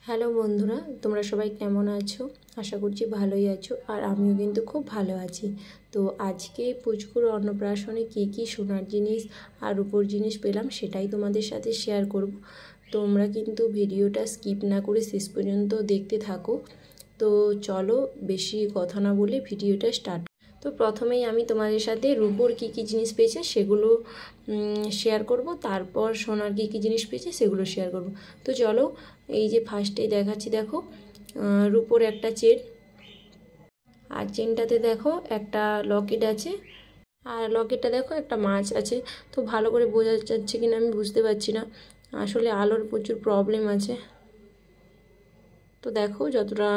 Hello বন্ধুরা, তোমরা সবাই কেমন আছো? আশা করছি ভালোই আছো, আর আমিও কিন্তু খুব ভালো আছি। তো আজকে পুচকুর অন্নপ্রাশনে কী সোনার জিনিস আর রূপোর জিনিস পেলাম সেটাই তোমাদের সাথে শেয়ার করব। তোমরা কিন্তু ভিডিওটা স্কিপ না করে শেষ পর্যন্ত দেখতে থাকো। তো চলো বেশি কথা না বলে ভিডিওটা স্টার্ট। তো প্রথমেই আমি তোমাদের সাথে রূপোর কী জিনিস পেয়েছে সেগুলো শেয়ার করব, তারপর সোনার কী জিনিস পেয়েছে সেগুলো শেয়ার করব। তো চলো, এই যে ফার্স্টেই দেখাচ্ছি, দেখো রূপোর একটা চেন, আর চেনটাতে দেখো একটা লকেট আছে, আর লকেটটা দেখো একটা মাছ আছে। তো ভালো করে বোঝা যাচ্ছে কিনা আমি বুঝতে পারছি না, আসলে আলোর প্রচুর প্রবলেম আছে। তো দেখো যতটা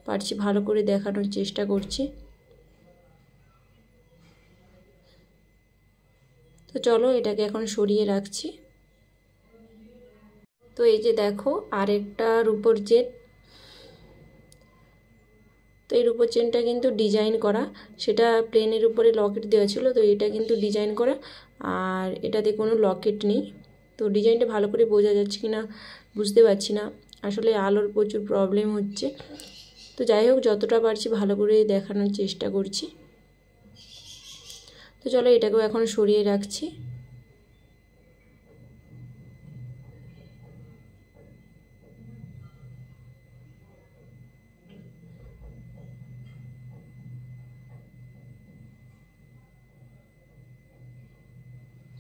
পারছি ভালো করে দেখানোর চেষ্টা করছি। তো চলো এটাকে এখন সরিয়ে রাখছি। তো এই যে দেখো আরেকটা রূপোর চেন। তো এই রূপোর চেনটা কিন্তু ডিজাইন করা, সেটা প্লেনের উপরে লকেট দেওয়া ছিল, তো এটা কিন্তু ডিজাইন করা, আর এটাতে কোনো লকেট নেই। তো ডিজাইনটা ভালো করে বোঝা যাচ্ছে কি না বুঝতে পারছি না, আসলে আলোর প্রচুর প্রবলেম হচ্ছে। তো যাই হোক, যতটা পারছি ভালো করে দেখানোর চেষ্টা করছি। তো চলো এটাকেও এখন সরিয়ে রাখছি।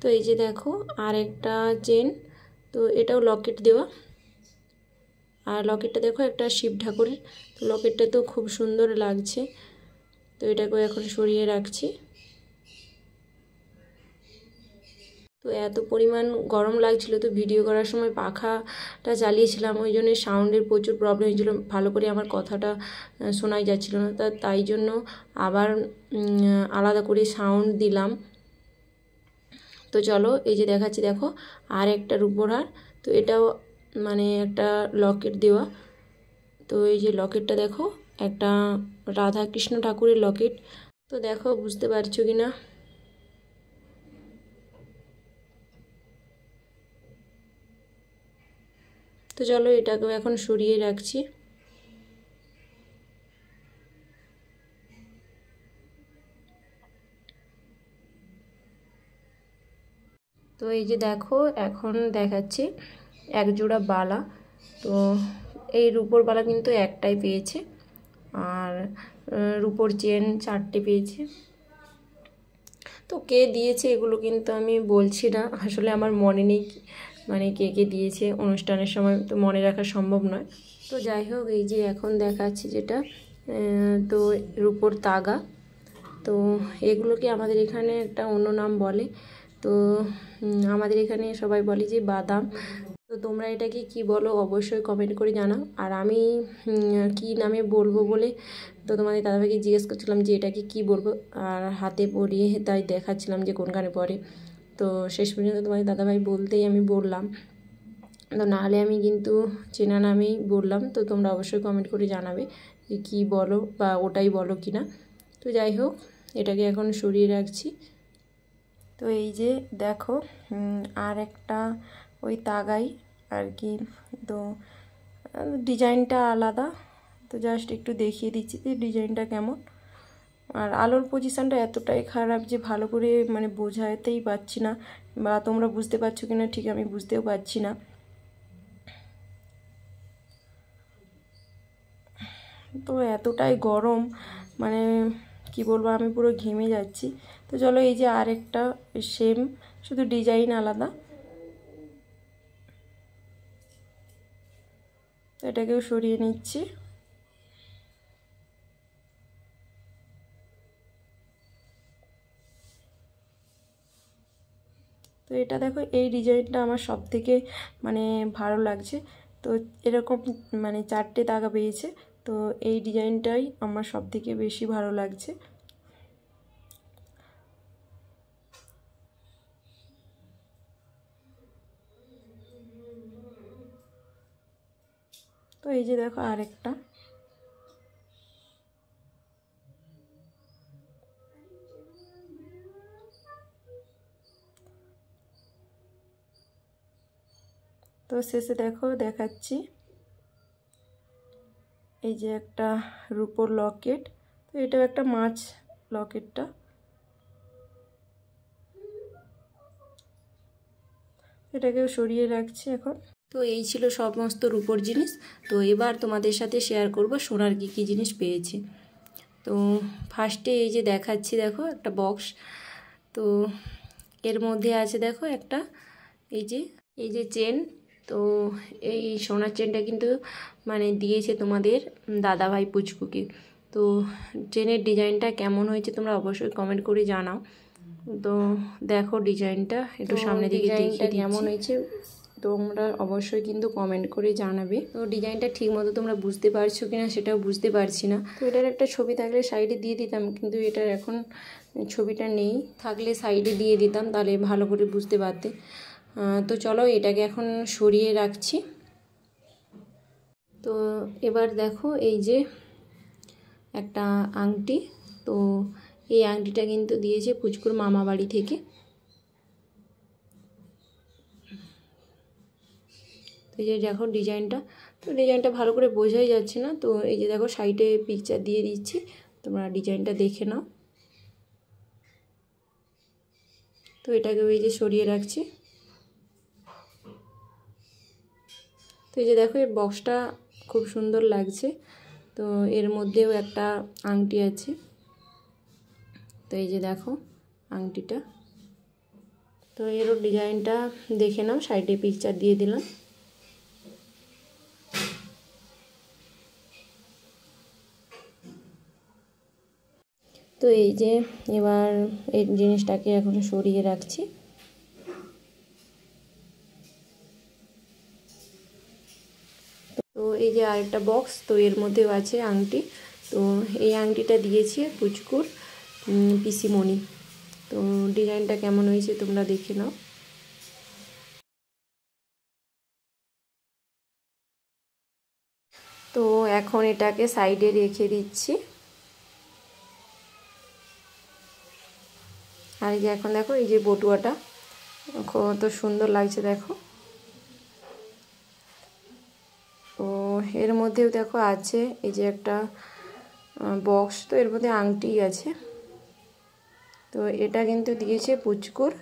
তো এই যে দেখো আর একটা চেন, তো এটাও লকেট দেওয়া, আর লকেটটা দেখো একটা শিব ঠাকুরের। তো লকেটটা তো খুব সুন্দর লাগছে। তো এটাকেও এখন সরিয়ে রাখছি। তো এত পরিমাণ গরম লাগছিল, তো ভিডিও করার সময় পাখাটা চালিয়েছিলাম, ওই জন্য সাউন্ডের প্রচুর প্রবলেম হয়েছিলো, ভালো করে আমার কথাটা শোনাই যাচ্ছিল না। তাই জন্য আবার আলাদা করে সাউন্ড দিলাম। তো চলো এই যে দেখাচ্ছি, দেখো আর একটা রূপোর হার। তো এটাও মানে একটা লকেট দেওয়া। তো এই যে লকেটটা দেখো একটা রাধা কৃষ্ণ ঠাকুরের লকেট। তো দেখো বুঝতে পারছো কি না। তো চলো এটাকেও এখন সরিয়ে রাখছি। তো এই যে দেখো এখন দেখাচ্ছি এক জোড়া বালা। তো এই রূপোর বালা কিন্তু একটাই পেয়েছে, আর রূপোর চেন 4টে পেয়েছে। তো কে দিয়েছে এগুলো কিন্তু আমি বলছি না, আসলে আমার মনে নেই মানে কে কে দিয়েছে, অনুষ্ঠানের সময় তো মনে রাখা সম্ভব নয়। তো যাই হোক, এই যে এখন দেখাচ্ছি যেটা, তো রূপোর তাগা। তো এগুলোকে আমাদের এখানে একটা অন্য নাম বলে। তো আমাদের এখানে সবাই বলে যে বাদাম। তো তোমরা এটাকে কি বলো অবশ্যই কমেন্ট করে জানাও। আর আমি কি নামে বলবো বলে তো তোমাদের দাদাভাইকে জিজ্ঞেস করছিলাম যে এটাকে কি বলবো, আর হাতে পরিয়ে তাই দেখাচ্ছিলাম যে কোনখানে পড়ে। তো শেষ পর্যন্ত তোমাদের দাদাভাই বলতেই আমি বললাম, তো নাহলে আমি কিন্তু চেনা নামেই বললাম। তো তোমরা অবশ্যই কমেন্ট করে জানাবে যে কী বলো বা ওটাই বলো কি না। তো যাই হোক, এটাকে এখন সরিয়ে রাখছি। তো এই যে দেখো আর একটা ওই তাগাই আর কি। তো ডিজাইনটা আলাদা, তো জাস্ট একটু দেখিয়ে দিচ্ছি যে ডিজাইনটা কেমন। আর আলোর পজিশানটা এতটাই খারাপ যে ভালো করে মানে বোঝাতেই পারছি না, বা তোমরা বুঝতে পারছো কিনা ঠিক আমি বুঝতেও পারছি না। তো এতটাই গরম, মানে কি বলবো, আমি পুরো ঘেমে যাচ্ছি। তো চলো এই যে আরেকটা সেম, শুধু ডিজাইন আলাদা। তো এটাকেও সরিয়ে নিচ্ছি। তো এটা দেখো, এই ডিজাইনটা আমার সব থেকে মানে ভালো লাগছে। তো এরকম মানে 4টে তাগা পেয়েছে, তো এই ডিজাইনটাই আমার সব থেকে বেশি ভালো লাগছে। তো এই যে দেখো আরেকটা। তো শেষে দেখো দেখাচ্ছি। এই যে একটা রূপোর লকেট, তো এটাও একটা মাছ লকেটটা। এটাকেও সরিয়ে রাখছি এখন। তো এই ছিল সমস্ত রূপোর জিনিস। তো এবার তোমাদের সাথে শেয়ার করব সোনার কী কী জিনিস পেয়েছি। তো ফার্স্টে এই যে দেখাচ্ছি, দেখো একটা বক্স। তো এর মধ্যে আছে দেখো একটা এই যে চেন। তো এই সোনার চেনটা কিন্তু মানে দিয়েছে তোমাদের দাদাভাই পুচকুকে। তো চেনের ডিজাইনটা কেমন হয়েছে তোমরা অবশ্যই কমেন্ট করে জানাও। তো দেখো ডিজাইনটা একটু সামনে দিকে দেখিয়ে কেমন হয়েছে তোমরা অবশ্যই কিন্তু কমেন্ট করে জানাবে। তো ডিজাইনটা ঠিক মতো তোমরা বুঝতে পারছো কিনা সেটাও বুঝতে পারছি না। তো এটার একটা ছবি থাকলে সাইডে দিয়ে দিতাম, কিন্তু এটার এখন ছবিটা নেই, থাকলে সাইডে দিয়ে দিতাম তাহলে ভালো করে বুঝতে পারতে। তো চলো এটাকে এখন সরিয়ে রাখছি। তো এবার দেখো এই যে একটা আংটি। তো এই আংটিটা কিন্তু দিয়েছে পুচকুর মামা বাড়ি থেকে। তো এই যে দেখো ডিজাইনটা, তো ডিজাইনটা ভালো করে বোঝাই যাচ্ছে না। তো এই যে দেখো সাইডে পিকচার দিয়ে দিচ্ছি, তোমরা ডিজাইনটা দেখে নাও। তো এটাকে এই যে সরিয়ে রাখছি। তো এই যে দেখো এর বক্সটা খুব সুন্দর লাগছে। তো এর মধ্যেও একটা আংটি আছে। তো এই যে দেখো আংটিটা, তো এরও ডিজাইনটা দেখে নাও, সাইডে পিকচার দিয়ে দিলাম। তো এই যে এবার এই জিনিসটাকে এখন সরিয়ে রাখছি। তো এই যে আরেকটা বক্স, তো এর মধ্যেও আছে আংটি। তো এই আংটিটা দিয়েছে পুচকুর পিসিমণি। তো ডিজাইনটা কেমন হয়েছে তোমরা দেখে নাও। তো এখন এটাকে সাইডে রেখে দিচ্ছি। আর এই যে এখন দেখো এই যে বটুয়াটা কত সুন্দর লাগছে দেখো। তো এর মধ্যেও দেখো আছে এই যে একটা বক্স, তো এর মধ্যে আংটি আছে। তো এটা কিন্তু দিয়েছে পুচকুর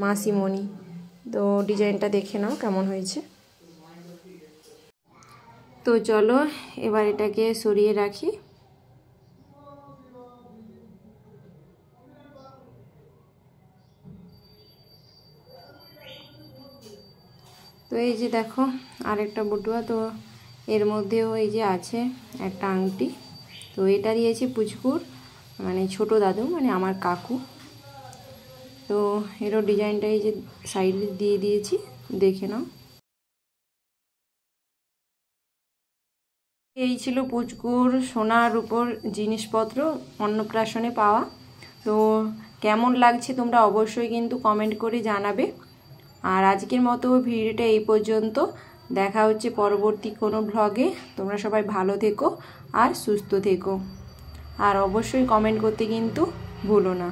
মাসিমণি। তো ডিজাইনটা দেখে নাও কেমন হয়েছে। তো চলো এবার এটাকে সরিয়ে রাখি। তো এই যে দেখো আরেকটা বটুয়া। তো এর মধ্যেও এই যে আছে একটা আংটি। তো এটা দিয়েছে পুচকুর মানে ছোট দাদু, মানে আমার কাকু। তো এরও ডিজাইনটা এই যে সাইডে দিয়ে দিয়েছি, দেখে নাও। এই ছিল পুচকুর সোনার উপর জিনিসপত্র অন্নপ্রাশনে পাওয়া। তো কেমন লাগছে তোমরা অবশ্যই কিন্তু কমেন্ট করে জানাবে। আর আজকের মতো ভিডিওটা এই পর্যন্ত, দেখা হচ্ছে পরবর্তী কোনো ব্লগে। তোমরা সবাই ভালো থেকো আর সুস্থ থেকো, আর অবশ্যই কমেন্ট করতে কিন্তু ভুলো না।